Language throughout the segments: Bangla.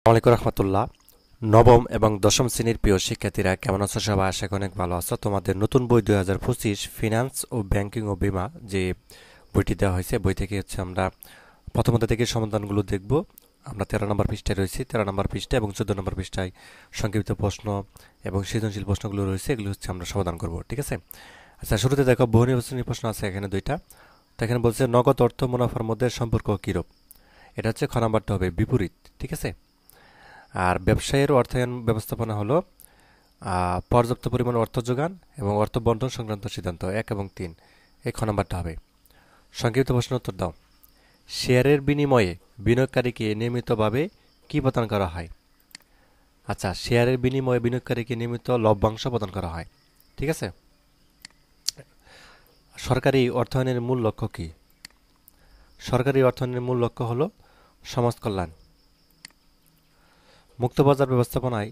আসসালামু আলাইকুম রহমতুল্লাহ। নবম এবং দশম শ্রেণীর প্রিয় শিক্ষার্থীরা কেমন আছো? সবাই আশা করি অনেক ভালো আছো। তোমাদের নতুন বই 2025 ফিনান্স ও ব্যাংকিং ও বীমা যে বইটি দেওয়া হয়েছে, বই থেকে আমরা প্রথমত থেকে সমাধানগুলো দেখব। আমরা 13 নম্বর পৃষ্ঠায় রয়েছি, 13 নম্বর পৃষ্ঠা এবং 14 নম্বর পৃষ্ঠায় সংক্ষিপ্ত প্রশ্ন এবং সৃজনশীল প্রশ্নগুলো রয়েছে, এগুলো আমরা সমাধান করব। ঠিক আছে? আচ্ছা, শুরুতে দেখো বহু নির্বাচনী প্রশ্ন আছে এখানে দুইটা। তো এখানে বলছে নগদ অর্থ মুনাফার মধ্যে সম্পর্ক কিরূপ। এটা হচ্ছে খ নাম্বারটা হবে বিপরীত। ঠিক আছে? আর ব্যবসায়ের অর্থায়ন ব্যবস্থাপনা হলো পর্যাপ্ত পরিমাণ অর্থ যোগান এবং অর্থ বন্টন সংক্রান্ত সিদ্ধান্ত 1 এবং 3। এই খ নাম্বারটা হবে। সংক্ষিপ্ত প্রশ্ন উত্তর দাও। শেয়ারের বিনিময়ে বিনিয়োগকারীকে নিয়মিতভাবে কি প্রদান করা হয়? আচ্ছা, শেয়ারের বিনিময়ে বিনিয়োগকারীকে নিয়মিত লভ্যাংশ প্রদান করা হয়। ঠিক আছে? সরকারি অর্থায়নের মূল লক্ষ্য কি? সরকারি অর্থায়নের মূল লক্ষ্য হলো সমাজ কল্যাণ। মুক্তবাজার ব্যবস্থাপনায়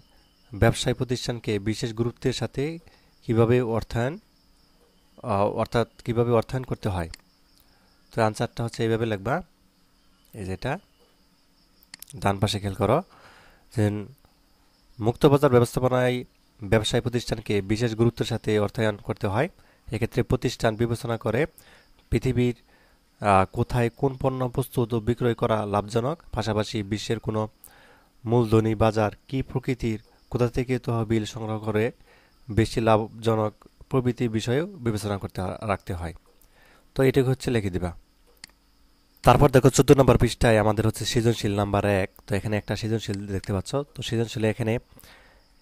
ব্যবসায় প্রতিষ্ঠানকে বিশেষ গুরুত্বের সাথে কিভাবে অর্থায়ন করতে হয়? তো আনসারটা হচ্ছে এইভাবে লিখবা, এই যেটা ডান পাশে খেয়াল করো যে মুক্তবাজার ব্যবস্থাপনায় ব্যবসায় প্রতিষ্ঠানকে বিশেষ গুরুত্বের সাথে অর্থায়ন করতে হয়। এক্ষেত্রে প্রতিষ্ঠান বিবেচনা করে পৃথিবীর কোথায় কোন পণ্য প্রস্তুত ও বিক্রয় করা লাভজনক, পাশাপাশি বিশ্বের কোনো মূলধনী বাজার কি প্রকৃতির, কোথা থেকে তহবিল সংগ্রহ করে বেশি লাভজনক প্রভৃতি বিষয়েও বিবেচনা রাখতে হয়। তো এটাকে হচ্ছে লিখে দিবা। তারপর দেখো 14 নম্বর পৃষ্ঠায় আমাদের হচ্ছে সৃজনশীল নাম্বার 1। তো এখানে একটা সৃজনশীল দেখতে পাচ্ছ। তো সৃজনশীলে এখানে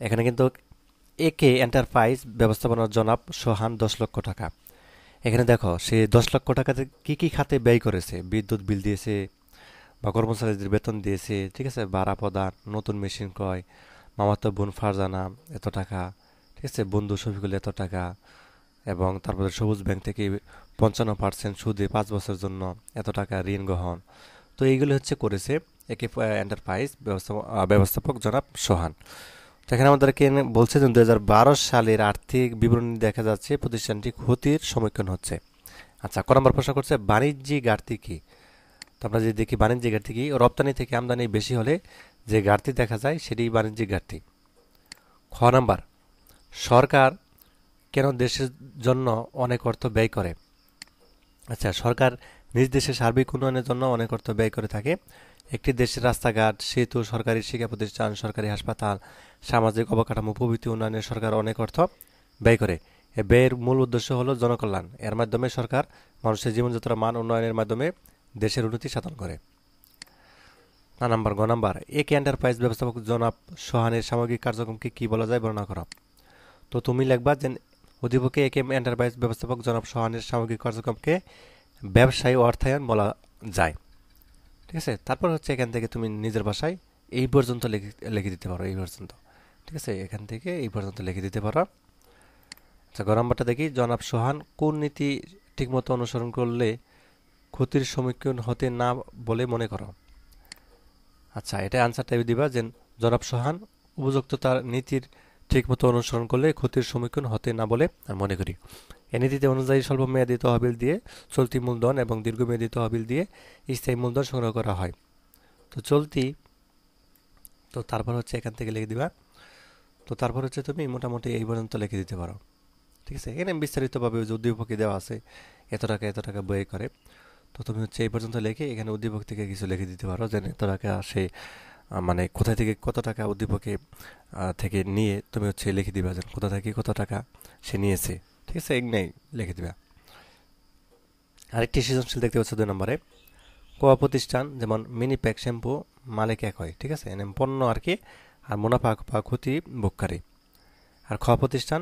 এখানে কিন্তু একে এন্টারপ্রাইজ ব্যবস্থাপনার জনাব সোহান 10 লক্ষ টাকা। এখানে দেখো সে 10 লক্ষ টাকাতে কি কি খাতে ব্যয় করেছে। বিদ্যুৎ বিল দিয়েছে বা কর্মচারীদের বেতন দিয়েছে, ঠিক আছে, ভাড়া প্রদান, নতুন মেশিন ক্রয়, মামাতো বোন ফারজানা এত টাকা, ঠিক আছে, বন্ধু শফিকুল এত টাকা, এবং তারপরে সবুজ ব্যাংক থেকে 55% সুদে 5 বছরের জন্য এত টাকা ঋণ গ্রহণ। তো এইগুলো হচ্ছে করেছে একে এন্টারপ্রাইজ ব্যবস্থাপক জনাব সোহান। তো এখানে আমাদেরকে বলছে যে 2012 সালের আর্থিক বিবরণী দেখা যাচ্ছে প্রতিষ্ঠানটি ক্ষতির সম্মুখীন হচ্ছে। আচ্ছা, ক নম্বর প্রশ্ন করছে বাণিজ্যিক ঘাটতি কি? তো আমরা যদি দেখি বাণিজ্যিক ঘাটতি কি, রপ্তানি থেকে আমদানি বেশি হলে যে ঘাটতি দেখা যায় সেটি বাণিজ্যিক ঘাটতি। খ নাম্বার, সরকার কেন দেশের জন্য অনেক অর্থ ব্যয় করে? আচ্ছা, সরকার নিজ দেশের সার্বিক উন্নয়নের জন্য অনেক অর্থ ব্যয় করে থাকে। একটি দেশের রাস্তাঘাট, সেতু, সরকারি শিক্ষা প্রতিষ্ঠান, সরকারি হাসপাতাল, সামাজিক অবকাঠামো প্রভৃতি উন্নয়নে সরকার অনেক অর্থ ব্যয় করে। এ ব্যয়ের মূল উদ্দেশ্য হলো জনকল্যাণ। এর মাধ্যমে সরকার মানুষের জীবনযাত্রার মান উন্নয়নের মাধ্যমে দেশের উন্নতি সাধন করে। না নাম্বার, গ নাম্বার, এক এন্টারপ্রাইজ ব্যবস্থাপক জনাব সোহানের সামগ্রিক কার্যক্রমকে কি বলা যায় বর্ণনা করো। তো তুমি লিখবা যে অধিপকে এক এন্টারপ্রাইজ ব্যবস্থাপক জনাব সোহানের সামগ্রিক কার্যক্রমকে ব্যবসায়ী অর্থায়ন বলা যায়। ঠিক আছে? তারপর হচ্ছে এখান থেকে তুমি নিজের ভাষায় এই পর্যন্ত লিখে দিতে পারো, এই পর্যন্ত। ঠিক আছে? এখান থেকে এই পর্যন্ত লিখে দিতে পারো। আচ্ছা, গ নাম্বারটা দেখি, জনাব সোহান কোন নীতি ঠিকমতো অনুসরণ করলে ক্ষতির সম্মুখীন হতে না বলে মনে করো? আচ্ছা, এটা আনসারটা দিবা যে জনাব সোহান উপযুক্ত তার নীতির ঠিকমতো অনুসরণ করলে ক্ষতির সম্মুখীন হতে না বলে আমি মনে করি। এ নীতিতে অনুযায়ী স্বল্প মেয়াদী তহবিল দিয়ে চলতি মূলধন এবং দীর্ঘমেয়াদী তহবিল দিয়ে স্থায়ী মূলধন সংগ্রহ করা হয়। তো চলতি, তো তারপর হচ্ছে এখান থেকে লিখে দিবা। তো তারপর হচ্ছে তুমি মোটামুটি এই পর্যন্ত লিখে দিতে পারো। ঠিক আছে? এখানে বিস্তারিতভাবে যে উদ্দীপকে দেওয়া আছে এত টাকা ব্যয় করে। তো তুমি হচ্ছে এই পর্যন্ত লিখে এখানে উদ্দীপক থেকে কিছু লিখে দিতে পারো যে এত টাকা সে মানে কোথা থেকে কত টাকা উদ্দীপকে থেকে নিয়ে তুমি হচ্ছে লিখে দিবা যে কোথা থেকে কত টাকা সে নিয়েছে। ঠিক আছে? এগুলাই লিখে দিবা। আরেকটি সৃজনশীল দেখতে পাচ্ছ 2 নম্বরে, কোয়া প্রতিষ্ঠান যেমন মিনি প্যাক শ্যাম্পু মালিক এক হয়। ঠিক আছে? এনে পণ্য আর কি, আর মুনাফা বা ক্ষতি ভোগকারী। আর খ প্রতিষ্ঠান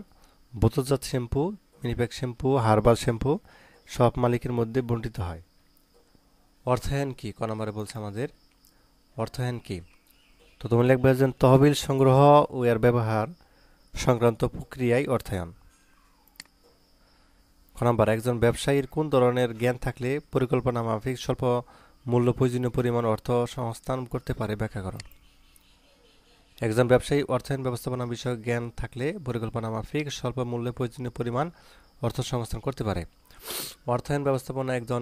বোতলজাত shampoo, mini pack shampoo, herbal shampoo সব মালিকের মধ্যে বণ্টিত হয়। অর্থায়ন কি? ক নম্বরে বলছে আমাদের অর্থায়ন কি। তো তুমি লিখবে যে তহবিল সংগ্রহ ও এর ব্যবহার সংক্রান্ত প্রক্রিয়ায় অর্থায়ন। খ নাম্বার, একজন ব্যবসায়ীর কোন ধরনের জ্ঞান থাকলে পরিকল্পনা মাফিক স্বল্প মূল্য প্রয়োজনীয় পরিমাণ অর্থ সংস্থান করতে পারে, ব্যাখ্যা করো। একজন ব্যবসায়ী অর্থায়ন ব্যবস্থাপনা বিষয়ক জ্ঞান থাকলে পরিকল্পনা মাফিক স্বল্প মূল্যে প্রয়োজনীয় পরিমাণ অর্থ সংস্থান করতে পারে। অর্থায়ন ব্যবস্থাপনা একজন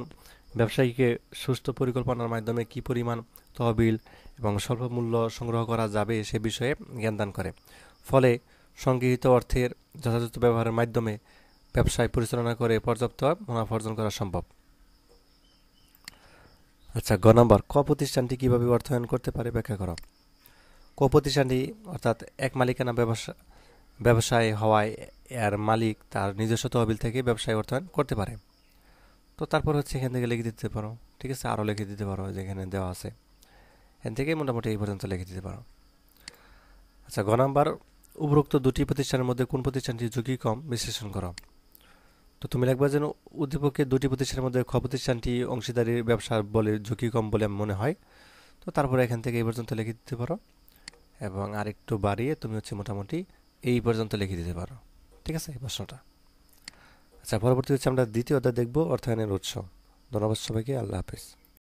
ব্যবসায়ীকে সুষ্ঠু পরিকল্পনার মাধ্যমে কি পরিমাণ তহবিল এবং স্বল্প মূল্য সংগ্রহ করা যাবে সে বিষয়ে জ্ঞান দান করে। ফলে সংগৃহীত অর্থের যথাযথ ব্যবহারের মাধ্যমে ব্যবসায় পরিচালনা করে পর্যাপ্ত মুনাফা অর্জন করা সম্ভব। আচ্ছা, গ নম্বর, ক প্রতিষ্ঠানটি কিভাবে অর্থায়ন করতে পারে ব্যাখ্যা করো। ক প্রতিষ্ঠানটি অর্থাৎ এক মালিকানা ব্যবসায় হওয়ায় এর মালিক তার নিজস্ব তহবিল থেকে ব্যবসায় অর্থায়ন করতে পারে। তো তারপর হচ্ছে এখান থেকে লিখে দিতে পারো, ঠিক আছে, আরও লিখে দিতে পারো যেখানে দেওয়া আছে, এখান থেকে মোটামুটি এই পর্যন্ত লিখে দিতে পারো। আচ্ছা, গ নাম্বার, উপরোক্ত দুটি প্রতিষ্ঠানের মধ্যে কোন প্রতিষ্ঠানটির ঝুঁকি কম বিশ্লেষণ করো। তো তুমি লিখবা যেন উদ্দীপকে দুটি প্রতিষ্ঠানের মধ্যে খ প্রতিষ্ঠানটি অংশীদারির ব্যবসা বলে ঝুঁকি কম বলে মনে হয়। তো তারপরে এখান থেকে এই পর্যন্ত লিখে দিতে পারো এবং আরেকটু বাড়িয়ে তুমি হচ্ছে মোটামুটি এই পর্যন্ত লিখে দিতে পারো, ঠিক আছে এই প্রশ্নটা। আচ্ছা, পরবর্তী হচ্ছে আমরা দ্বিতীয় অধ্যায় দেখব, অর্থায়নের উৎস। ধন্যবাদ সবাইকে, আল্লাহ হাফেজ।